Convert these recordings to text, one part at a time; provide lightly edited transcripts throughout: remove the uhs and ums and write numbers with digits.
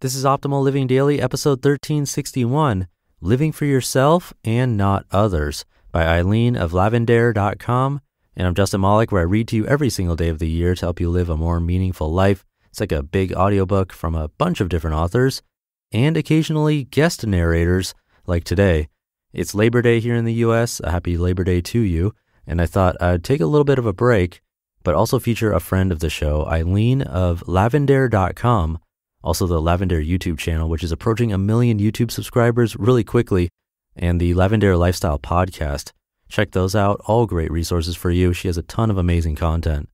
This is Optimal Living Daily, episode 1361, Living for Yourself and Not Others, by Aileen of Lavendaire.com. And I'm Justin Malik, where I read to you every single day of the year to help you live a more meaningful life. It's like a big audiobook from a bunch of different authors, and occasionally guest narrators, like today. It's Labor Day here in the US. A happy Labor Day to you. And I thought I'd take a little bit of a break, but also feature a friend of the show, Aileen of Lavendaire.com. Also the Lavendaire YouTube channel, which is approaching 1 million YouTube subscribers really quickly, and the Lavendaire Lifestyle Podcast. Check those out, all great resources for you. She has a ton of amazing content.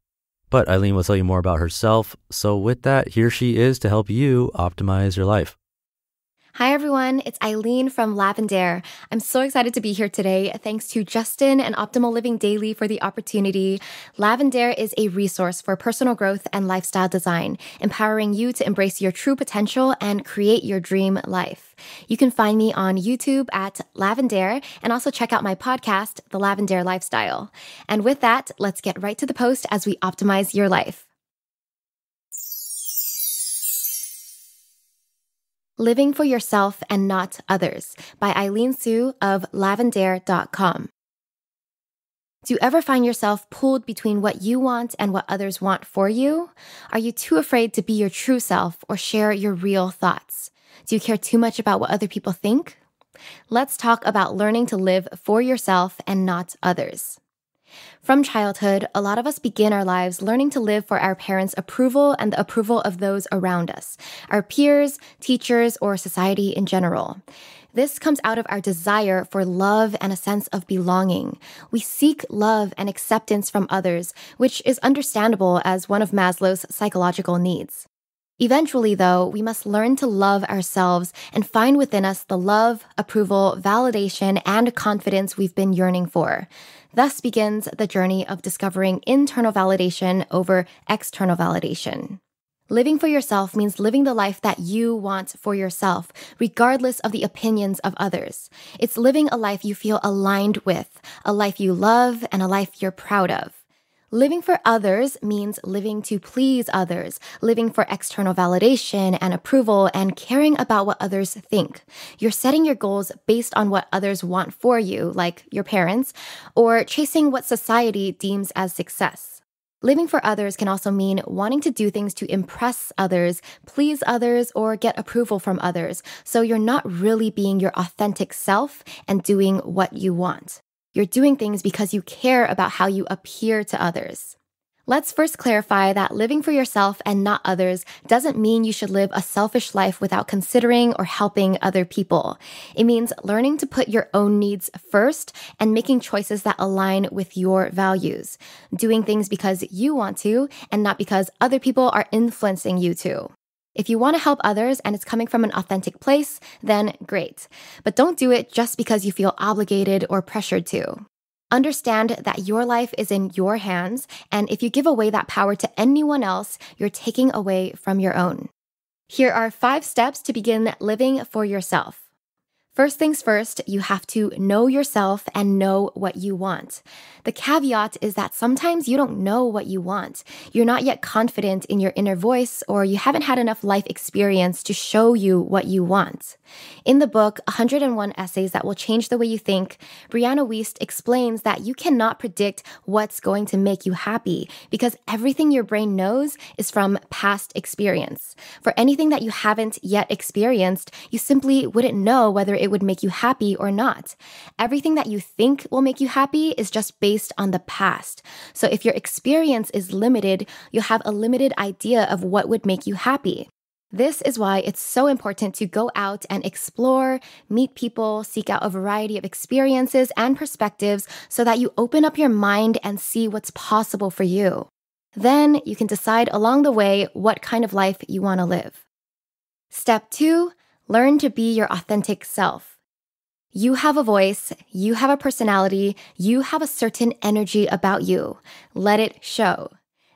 But Aileen will tell you more about herself. So with that, here she is to help you optimize your life. Hi, everyone. It's Aileen from Lavendaire. I'm so excited to be here today. Thanks to Justin and Optimal Living Daily for the opportunity. Lavendaire is a resource for personal growth and lifestyle design, empowering you to embrace your true potential and create your dream life. You can find me on YouTube at Lavendaire and also check out my podcast, The Lavendaire Lifestyle. And with that, let's get right to the post as we optimize your life. Living for Yourself and Not Others by Aileen Su of Lavendaire.com. Do you ever find yourself pulled between what you want and what others want for you? Are you too afraid to be your true self or share your real thoughts? Do you care too much about what other people think? Let's talk about learning to live for yourself and not others. From childhood, a lot of us begin our lives learning to live for our parents' approval and the approval of those around us, our peers, teachers, or society in general. This comes out of our desire for love and a sense of belonging. We seek love and acceptance from others, which is understandable as one of Maslow's psychological needs. Eventually, though, we must learn to love ourselves and find within us the love, approval, validation, and confidence we've been yearning for. Thus begins the journey of discovering internal validation over external validation. Living for yourself means living the life that you want for yourself, regardless of the opinions of others. It's living a life you feel aligned with, a life you love, and a life you're proud of. Living for others means living to please others, living for external validation and approval, and caring about what others think. You're setting your goals based on what others want for you, like your parents, or chasing what society deems as success. Living for others can also mean wanting to do things to impress others, please others, or get approval from others, so you're not really being your authentic self and doing what you want. You're doing things because you care about how you appear to others. Let's first clarify that living for yourself and not others doesn't mean you should live a selfish life without considering or helping other people. It means learning to put your own needs first and making choices that align with your values. Doing things because you want to and not because other people are influencing you to. If you want to help others and it's coming from an authentic place, then great. But don't do it just because you feel obligated or pressured to. Understand that your life is in your hands, and if you give away that power to anyone else, you're taking away from your own. Here are 5 steps to begin living for yourself. First things first, you have to know yourself and know what you want. The caveat is that sometimes you don't know what you want. You're not yet confident in your inner voice, or you haven't had enough life experience to show you what you want. In the book, 101 Essays That Will Change the Way You Think, Brianna Wiest explains that you cannot predict what's going to make you happy because everything your brain knows is from past experience. For anything that you haven't yet experienced, you simply wouldn't know whether it would make you happy or not. Everything that you think will make you happy is just based on the past. So if your experience is limited, you'll have a limited idea of what would make you happy. This is why it's so important to go out and explore, meet people, seek out a variety of experiences and perspectives so that you open up your mind and see what's possible for you. Then you can decide along the way what kind of life you want to live. Step 2, learn to be your authentic self. You have a voice, you have a personality, you have a certain energy about you. Let it show.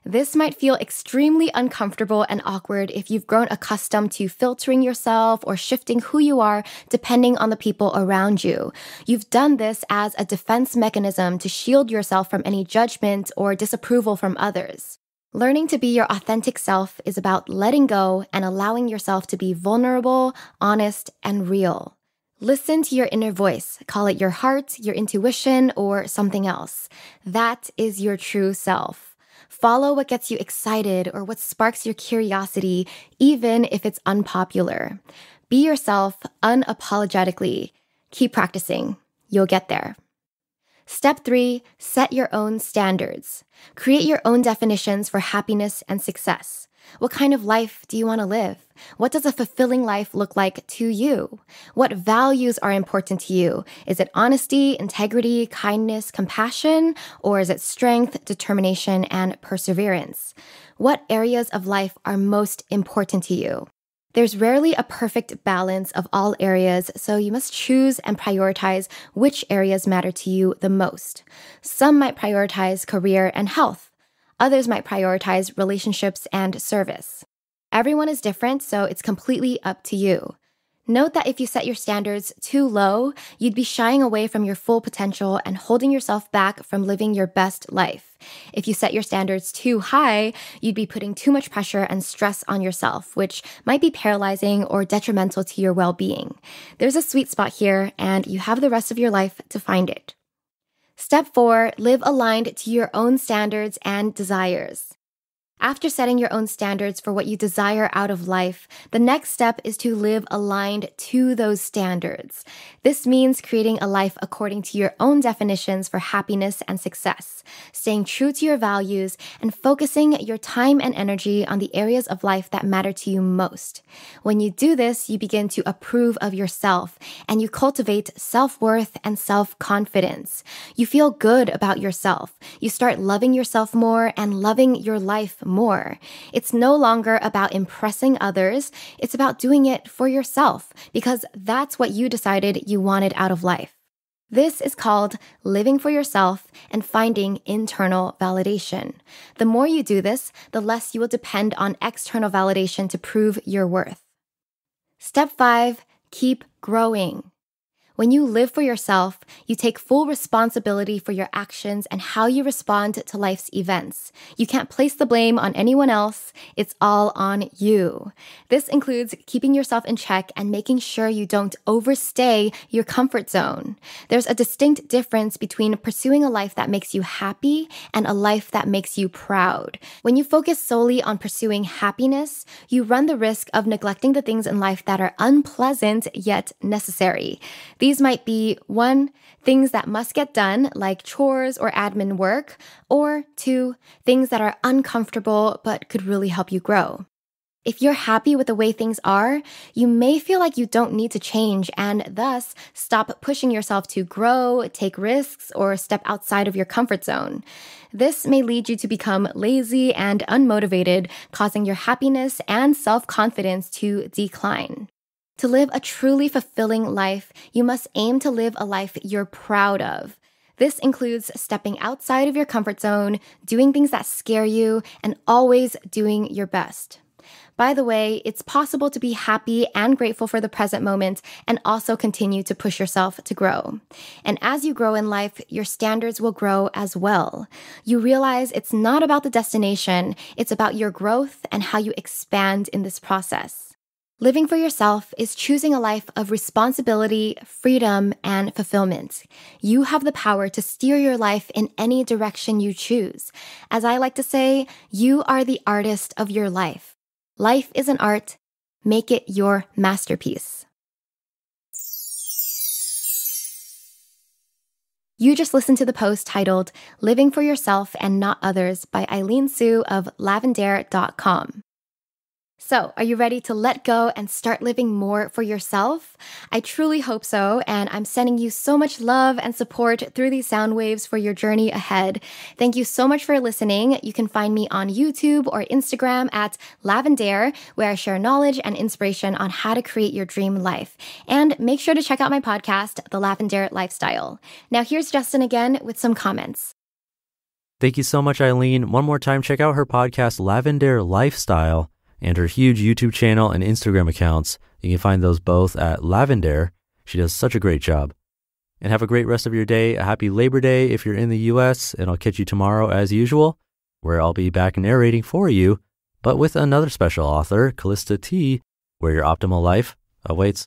This might feel extremely uncomfortable and awkward if you've grown accustomed to filtering yourself or shifting who you are depending on the people around you. You've done this as a defense mechanism to shield yourself from any judgment or disapproval from others. Learning to be your authentic self is about letting go and allowing yourself to be vulnerable, honest, and real. Listen to your inner voice. Call it your heart, your intuition, or something else. That is your true self. Follow what gets you excited or what sparks your curiosity, even if it's unpopular. Be yourself unapologetically. Keep practicing. You'll get there. Step 3, set your own standards. Create your own definitions for happiness and success. What kind of life do you want to live? What does a fulfilling life look like to you? What values are important to you? Is it honesty, integrity, kindness, compassion, or is it strength, determination, and perseverance? What areas of life are most important to you? There's rarely a perfect balance of all areas, so you must choose and prioritize which areas matter to you the most. Some might prioritize career and health. Others might prioritize relationships and service. Everyone is different, so it's completely up to you. Note that if you set your standards too low, you'd be shying away from your full potential and holding yourself back from living your best life. If you set your standards too high, you'd be putting too much pressure and stress on yourself, which might be paralyzing or detrimental to your well-being. There's a sweet spot here, and you have the rest of your life to find it. Step 4, live aligned to your own standards and desires. After setting your own standards for what you desire out of life, the next step is to live aligned to those standards. This means creating a life according to your own definitions for happiness and success, staying true to your values, and focusing your time and energy on the areas of life that matter to you most. When you do this, you begin to approve of yourself, and you cultivate self-worth and self-confidence. You feel good about yourself. You start loving yourself more and loving your life more. It's no longer about impressing others. It's about doing it for yourself because that's what you decided you wanted out of life. This is called living for yourself and finding internal validation. The more you do this, the less you will depend on external validation to prove your worth. Step 5, keep growing. When you live for yourself, you take full responsibility for your actions and how you respond to life's events. You can't place the blame on anyone else. It's all on you. This includes keeping yourself in check and making sure you don't overstay your comfort zone. There's a distinct difference between pursuing a life that makes you happy and a life that makes you proud. When you focus solely on pursuing happiness, you run the risk of neglecting the things in life that are unpleasant yet necessary. These might be 1, things that must get done, like chores or admin work, or 2, things that are uncomfortable but could really help you grow. If you're happy with the way things are, you may feel like you don't need to change and thus stop pushing yourself to grow, take risks, or step outside of your comfort zone. This may lead you to become lazy and unmotivated, causing your happiness and self-confidence to decline. To live a truly fulfilling life, you must aim to live a life you're proud of. This includes stepping outside of your comfort zone, doing things that scare you, and always doing your best. By the way, it's possible to be happy and grateful for the present moment and also continue to push yourself to grow. And as you grow in life, your standards will grow as well. You realize it's not about the destination, it's about your growth and how you expand in this process. Living for yourself is choosing a life of responsibility, freedom, and fulfillment. You have the power to steer your life in any direction you choose. As I like to say, you are the artist of your life. Life is an art. Make it your masterpiece. You just listened to the post titled Living for Yourself and Not Others by Aileen Su of Lavendaire.com. So, are you ready to let go and start living more for yourself? I truly hope so, and I'm sending you so much love and support through these sound waves for your journey ahead. Thank you so much for listening. You can find me on YouTube or Instagram at Lavendaire, where I share knowledge and inspiration on how to create your dream life. And make sure to check out my podcast, The Lavendaire Lifestyle. Now, here's Justin again with some comments. Thank you so much, Aileen. One more time, check out her podcast, Lavendaire Lifestyle, and her huge YouTube channel and Instagram accounts. You can find those both at Lavendaire. She does such a great job. And have a great rest of your day. A happy Labor Day if you're in the US, and I'll catch you tomorrow as usual. where I'll be back narrating for you, but with another special author, Callista T, where your optimal life awaits.